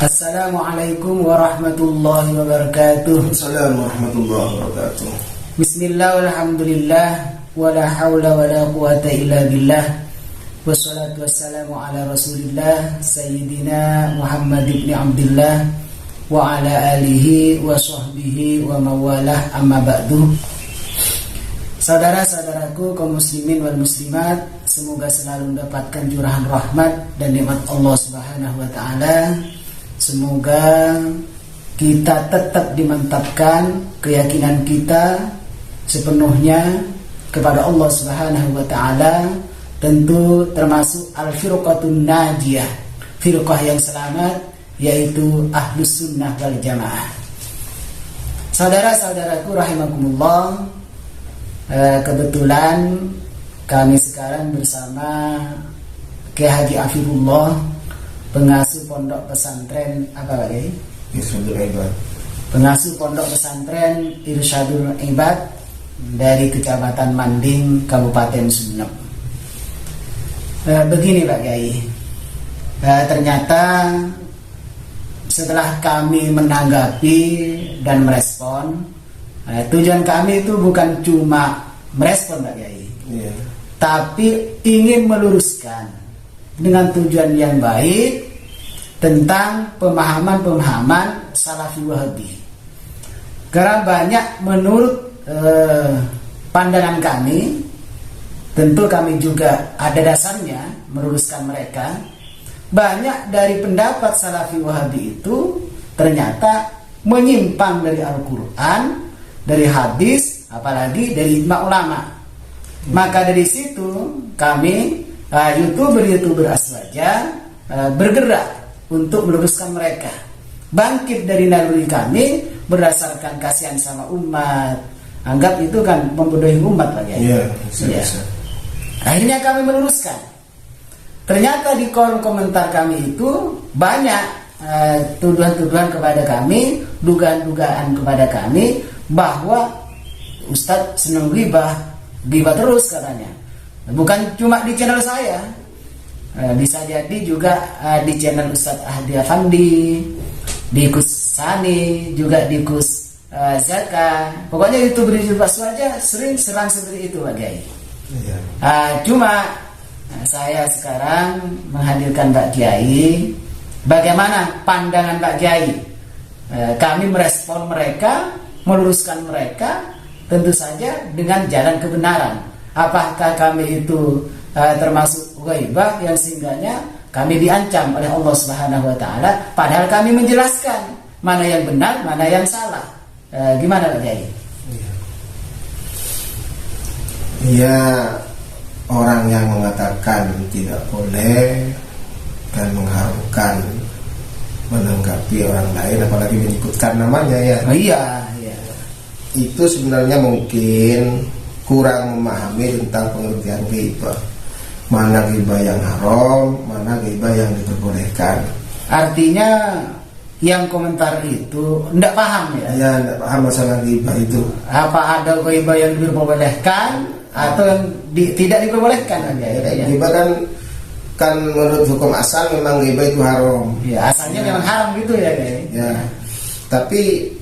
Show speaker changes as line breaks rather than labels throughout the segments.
Assalamualaikum warahmatullahi wabarakatuh.
Assalamualaikum warahmatullahi wabarakatuh.
Bismillah walhamdulillah wala hawla wala quwata illa billah. Wassalatu wassalamu ala rasulillah Sayyidina Muhammad ibn Abdullah wa ala alihi wa sahbihi wa mawalah, amma ba'du. Saudara-saudaraku kaum muslimin wal muslimat, semoga selalu mendapatkan curahan rahmat dan nikmat Allah Subhanahu wa taala. Semoga kita tetap dimantapkan keyakinan kita sepenuhnya kepada Allah Subhanahu wa taala, tentu termasuk al-firqatun najiyah, firqah yang selamat, yaitu Ahlus Sunnah wal Jamaah. Saudara-saudaraku rahimakumullah, kebetulan kami sekarang bersama Kiai Haji Afifullah, pengasuh pondok pesantren apa lagi?
Irsyadul Ibad.
Pengasuh pondok pesantren Irsyadul Ibad dari Kecamatan Manding, Kabupaten Sumeneb. Begini Pak Kiai, ternyata setelah kami menanggapi dan merespon, tujuan kami itu bukan cuma merespon Pak Kiai, tapi ingin meluruskan dengan tujuan yang baik tentang pemahaman-pemahaman Salafi Wahabi. Karena banyak menurut pandangan kami, tentu kami juga ada dasarnya meluruskan mereka. Banyak dari pendapat Salafi Wahabi itu ternyata menyimpang dari Al-Quran, dari hadis, apalagi dari ijma ulama. Maka dari situ kami YouTuber aswaja bergerak untuk meluruskan mereka, bangkit dari naluri kami berdasarkan kasihan sama umat. Anggap itu kan membodohi umat Pak Kiai.
Iya.
Akhirnya kami meluruskan. Ternyata di kolom komentar kami itu banyak tuduhan-tuduhan kepada kami, dugaan-dugaan kepada kami bahwa Ustadz senang ghibah terus katanya. Bukan cuma di channel saya, bisa jadi juga di channel Ustadz Ahdi Afandi, di Gus Sani, juga di Gus Zaka. Pokoknya YouTuber aja sering serang seperti itu Pak Kiai. Cuma saya sekarang menghadirkan Pak Kiai, bagaimana pandangan Pak Kiai. Kami merespon mereka, meluruskan mereka, tentu saja dengan jalan kebenaran. Apakah kami itu termasuk ghaibah yang sehingganya kami diancam oleh Allah Subhanahu wa taala, padahal kami menjelaskan mana yang benar, mana yang salah. Gimana Pak Kiai?
Iya, orang yang mengatakan tidak boleh dan mengharukan menanggapi orang lain, apalagi menyebutkan namanya ya.
Iya.
Itu sebenarnya mungkin kurang memahami tentang pengertian ghibah. Mana ghibah yang haram, mana ghibah yang diperbolehkan.
Artinya yang komentar itu enggak paham ya?
Ya, enggak paham masalah ghibah itu.
Apa ada ghibah yang diperbolehkan atau yang tidak diperbolehkan aja ya?
Ghibah kan menurut hukum asal memang ghibah itu haram.
Ya, asalnya memang haram gitu ya, Kiai.
Ya. Tapi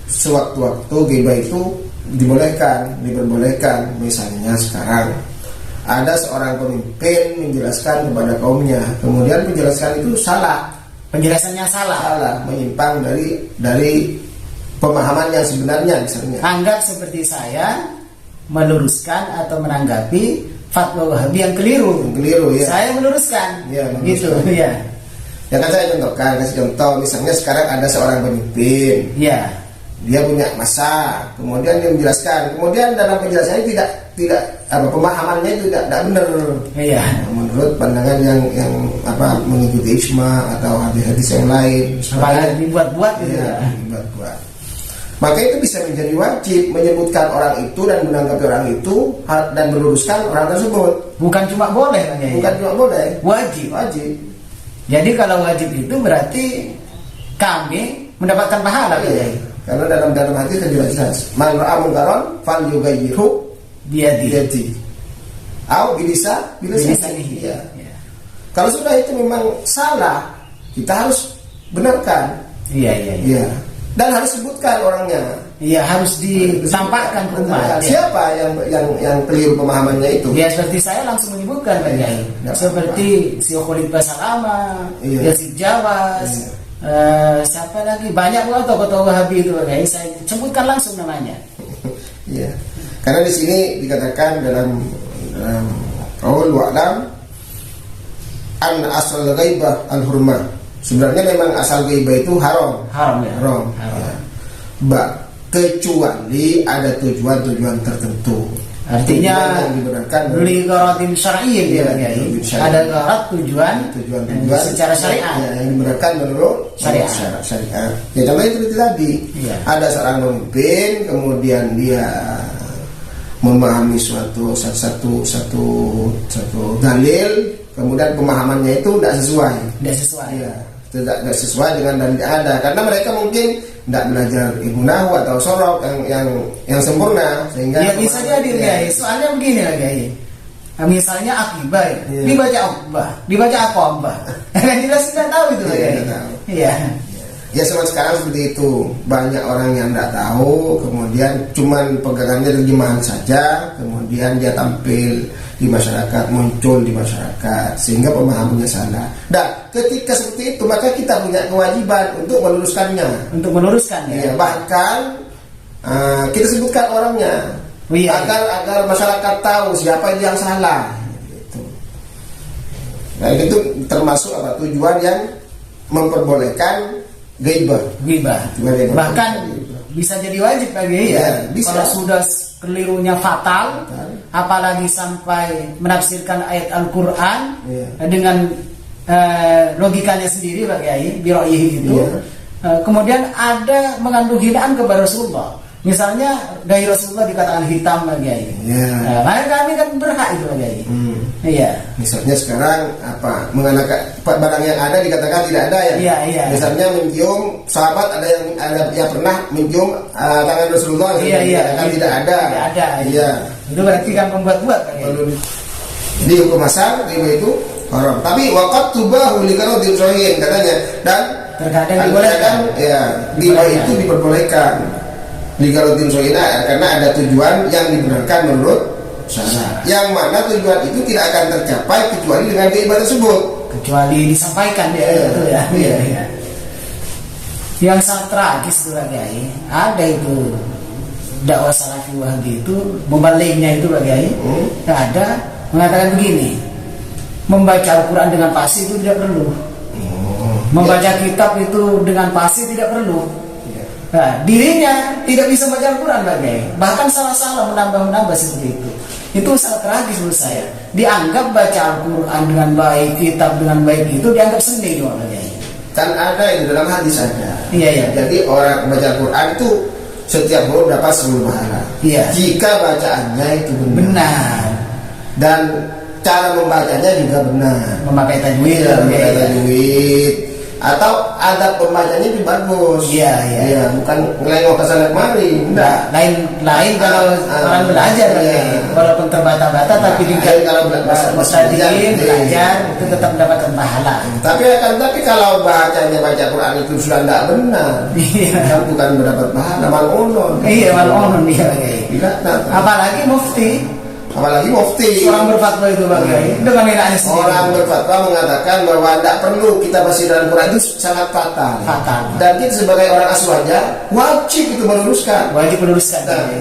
sewaktu-waktu ghibah itu diperbolehkan. Misalnya sekarang ada seorang pemimpin menjelaskan kepada kaumnya, kemudian penjelasan itu salah,
penjelasannya salah,
menyimpang dari pemahaman yang sebenarnya. Misalnya
anggap seperti saya meluruskan atau menanggapi fatwa Wahabi yang keliru ya. Saya meluruskan
ya,
gitu ya.
Ya kan saya kasih contoh, misalnya sekarang ada seorang pemimpin
ya,
dia punya masa, kemudian dia menjelaskan, kemudian dalam penjelasannya tidak pemahamannya itu tidak benar.
Iya.
Menurut pandangan yang mengikuti ijma atau hadis-hadis yang lain.
Apalagi dibuat-buat gitu ya.
Dibuat-buat. Maka itu bisa menjadi wajib menyebutkan orang itu dan menanggapi orang itu dan meluruskan orang tersebut.
Bukan cuma boleh kan ya?
Bukan cuma boleh,
wajib. Jadi kalau wajib itu berarti kami mendapatkan pahala ya.
Karena dalam hadis jelas, man ra'a munkaran falyughayyirhu biyadihi. Bisa.
Ya.
Kalau sudah itu memang salah, kita harus benarkan.
Iya.
Iya. Dan harus sebutkan orangnya.
Iya, harus ditampakkan ke umat.
Siapa yang keliru pemahamannya itu?
Ya seperti saya langsung menyebutkan Pak Kiai. Seperti si Khalid Basalama, Yazid Jawas, siapa lagi, banyak banget tokoh-tokoh Wahabi itu Pak Kiai. Saya sebutkan langsung namanya.
Iya. Karena di sini dikatakan dalam qaul wa'lam an asal ghaibah al-hurmah. Sebenarnya memang asal ghaibah itu haram.
Haram ya.
Haram. Ya. Kecuali ada tujuan-tujuan tertentu.
Artinya li gharatin syar'iyyin ya Pak Kiai. Ada gharat tujuan secara syariat.
Ya, yang dibenarkan menurut syariat. Ya contohnya itu tadi. Ya. Ada seorang pemimpin, kemudian dia memahami satu dalil, kemudian pemahamannya itu tidak sesuai. Ya, tidak sesuai dengan dalil yang ada, karena mereka mungkin tidak belajar ilmu nahwu atau sorok yang sempurna, sehingga
ya bisa jadi Kiai. Soalnya begini lah Kiai. Misalnya akibah, dibaca akibah, dibaca akobah, kan jelas tidak tahu itu Kiai. Iya.
Ya seperti sekarang seperti itu, banyak orang yang tidak tahu, kemudian cuman pegangannya terjemahan saja, kemudian dia tampil di masyarakat, muncul di masyarakat, sehingga pemahamannya salah. Dan ketika seperti itu, maka kita punya kewajiban untuk meluruskannya.
Untuk meluruskannya.
Ya, bahkan kita sebutkan orangnya, agar masyarakat tahu siapa yang salah. Gitu. Nah itu termasuk tujuan yang memperbolehkan Ghaibah.
Bahkan bisa jadi wajib bagi ya. Kalau sudah kelirunya fatal, apalagi sampai menafsirkan ayat Al-Qur'an dengan logikanya sendiri Pak Kiai, biroihi itu. Kemudian ada mengandung hinaan kepada Rasulullah. Misalnya dari Rasulullah dikatakan hitam Pak Kiai. Maka kami kan berhak itu Pak Kiai. Iya.
Misalnya sekarang mengenakan barang yang ada dikatakan tidak ada ya. Iya. Misalnya mencium sahabat, ada yang pernah mencium tangan Rasulullah. Kan tidak ada.
Tidak ada.
Iya.
Itu berarti kan membuat-buat Pak Kiai.
Di hukum asal itu haram. Tapi waqat tubahu likano disohin katanya, dan
terkadang dibolehkan.
Ya, riba itu diperbolehkan. Ligarutin soina karena ada tujuan yang dibenarkan menurut syariat. Yang mana tujuan itu tidak akan tercapai kecuali dengan ghaibah tersebut.
Kecuali disampaikan itu ya. Iya. Yang sangat tragis itu Kiai, ada itu dakwah salafi wahabi itu membaliknya itu Kiai. Ada mengatakan begini, membaca Al-Quran dengan pasti itu tidak perlu. Membaca kitab itu dengan pasti tidak perlu. Nah, dirinya tidak bisa baca Al-Quran bahkan salah-salah menambah seperti itu. Itu sangat tragis menurut saya. Dianggap baca Al-Quran dengan baik, kitab dengan baik itu dianggap seni juga
Kan ada itu dalam hadis ada.
Iya.
Jadi orang baca Al-Quran itu setiap huruf dapat 10 pahala.
Iya.
Jika bacaannya itu
benar.
Dan cara membacanya juga benar.
Memakai tajwid.
Atau adab pembacanya itu bagus.
Iya.
Bukan ngelengok ke sana kemari. Enggak.
Lain kalau orang belajar walaupun terbata-bata tapi
kalau
mustahil belajar itu tetap mendapatkan pahala.
Tapi kalau baca Quran itu sudah tidak benar. Kan bukan mendapat pahala, mal'unun.
Mal'unun dia. Apalagi mufti orang berfatwa itu Pak Kiai dengan nilainya sendiri. Orang
berfatwa mengatakan bahwa tidak perlu kita baca dalam Quran itu sangat fatal. Dan kita sebagai orang aswaja wajib itu meluruskan.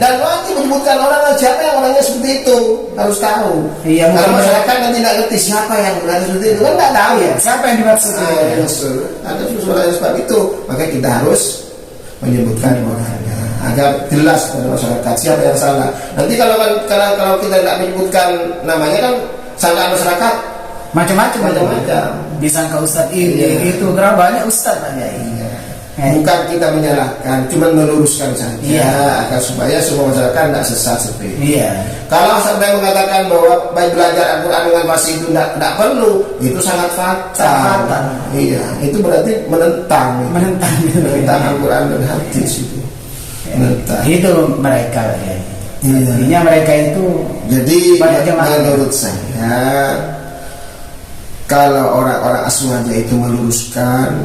Dan wajib menyebutkan siapa yang orangnya seperti itu, harus tahu. Kalau masyarakat nanti tidak ngerti siapa yang berada seperti itu, kan tidak tahu ya.
Siapa yang dimaksud?
Ada sesuatu sebab itu, maka kita harus menyebutkan orangnya agar jelas pada masyarakat siapa yang salah. Nanti kalau kita tidak menyebutkan namanya kan sangkaan masyarakat macam-macam.
Disangka ustadz ini itu karena banyak ustadz aja.
Bukan kita menyalahkan, cuma meluruskan saja agar supaya semua masyarakat tidak sesat seperti itu. Kalau sampai mengatakan bahwa baik belajar Al-Quran dengan pasti itu tidak perlu, itu sangat fatal. Itu berarti menentang Al-Quran dan hadis itu.
Itu mereka Artinya mereka itu.
Jadi menurut saya, kalau orang-orang aswaja itu meluruskan,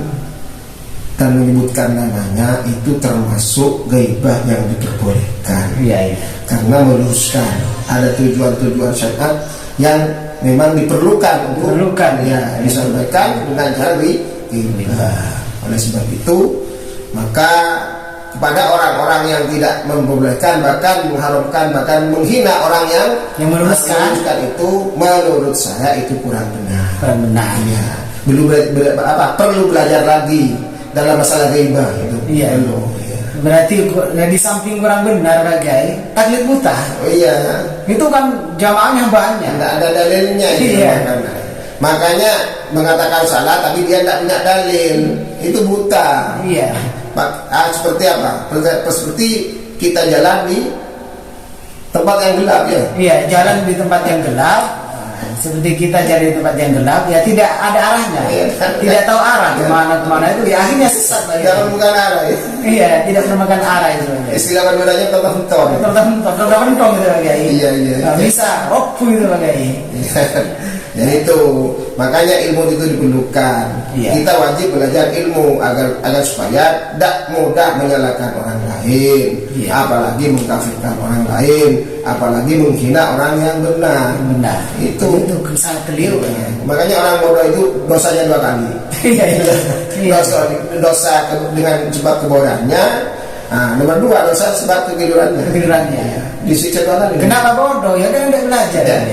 dan menyebutkan namanya itu termasuk ghaibah yang diperbolehkan.
Iya, iya.
Karena meluruskan ada tujuan-tujuan syariat yang memang diperlukan untuk ya disampaikan dengan cara ghaibah. Oleh sebab itu, maka kepada orang-orang yang tidak membolehkan, bahkan mengharamkan, bahkan menghina orang yang meluruskan itu, menurut saya itu kurang benar.
Kurang benar.
Ya. Perlu belajar lagi dalam masalah ghaibah itu.
Iya.
Ya.
Berarti di samping kurang benar bagai taklid buta.
Oh iya.
Itu kan jamaahnya banyak.
Tidak ada dalilnya.
Iya.
Makanya mengatakan salah tapi dia tidak punya dalil, itu buta.
Iya.
Seperti apa? Seperti kita jalan di tempat yang gelap ya.
Iya, jalan di tempat yang gelap. Seperti kita jalan di tempat yang gelap, ya tidak ada arahnya, tidak tahu arah kemana itu, ya akhirnya sesat.
Tidak menemukan arah ya.
Iya, tidak menemukan arah itu.
Istilah berbedanya tertentu
gitu bagai.
Iya.
Bisa ropu itu bagai.
Ya itu, makanya ilmu itu diperlukan. Iya. Kita wajib belajar ilmu agar supaya tidak mudah menyalahkan orang lain, iya. Apalagi mengkafirkan orang lain, apalagi menghina orang yang benar. Itu
sangat keliru.
Ya. Makanya orang bodoh itu dosanya 2 kali.
Iya.
Dosa dengan sebab kebodohannya. Nah, nomor 2 dosa sebab kekeliruannya.
Ya.
Disiksa 2 kali.
Kenapa bodoh? Ya kan tidak belajar.
Ya.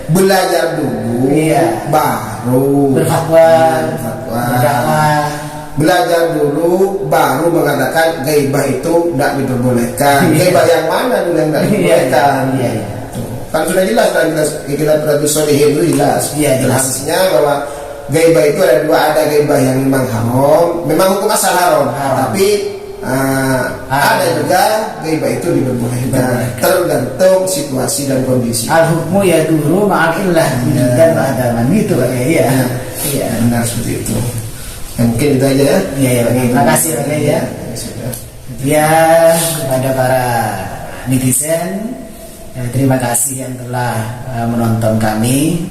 Belajar dulu,
iya.
Baru
berfatwa.
Belajar dulu, baru mengatakan ghaibah itu tidak diperbolehkan. Ghaibah yang mana dulu yang tidak diperbolehkan?
Iya.
Kan sudah jelas, kita Riyadhus Shalihin itu jelas.
Iya, jelas.
Hadisnya bahwa ghaibah itu ada 2, ada ghaibah yang memang haram, memang hukum asal haram. Tapi ada juga ghaibah itu diperbolehkan, tergantung situasi dan kondisi.
Al-hukmu ya dulu ma'akillah dan ba'daman itu ya.
Iya, benar seperti itu. Mungkin itu aja ya.
Iya, terima kasih ya. Ya, kepada para netizen, terima kasih yang telah menonton kami,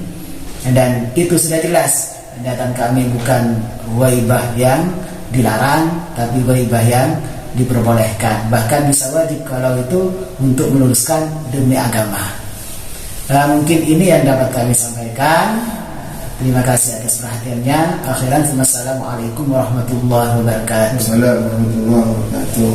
dan itu sudah jelas datang kami bukan ghaibah yang dilarang, tapi ghaibah yang diperbolehkan. Bahkan bisa wajib kalau itu untuk meluruskan demi agama. Mungkin ini yang dapat kami sampaikan. Terima kasih atas perhatiannya. Akhiran, wassalamualaikum warahmatullahi wabarakatuh.
Wassalamualaikum warahmatullahi wabarakatuh.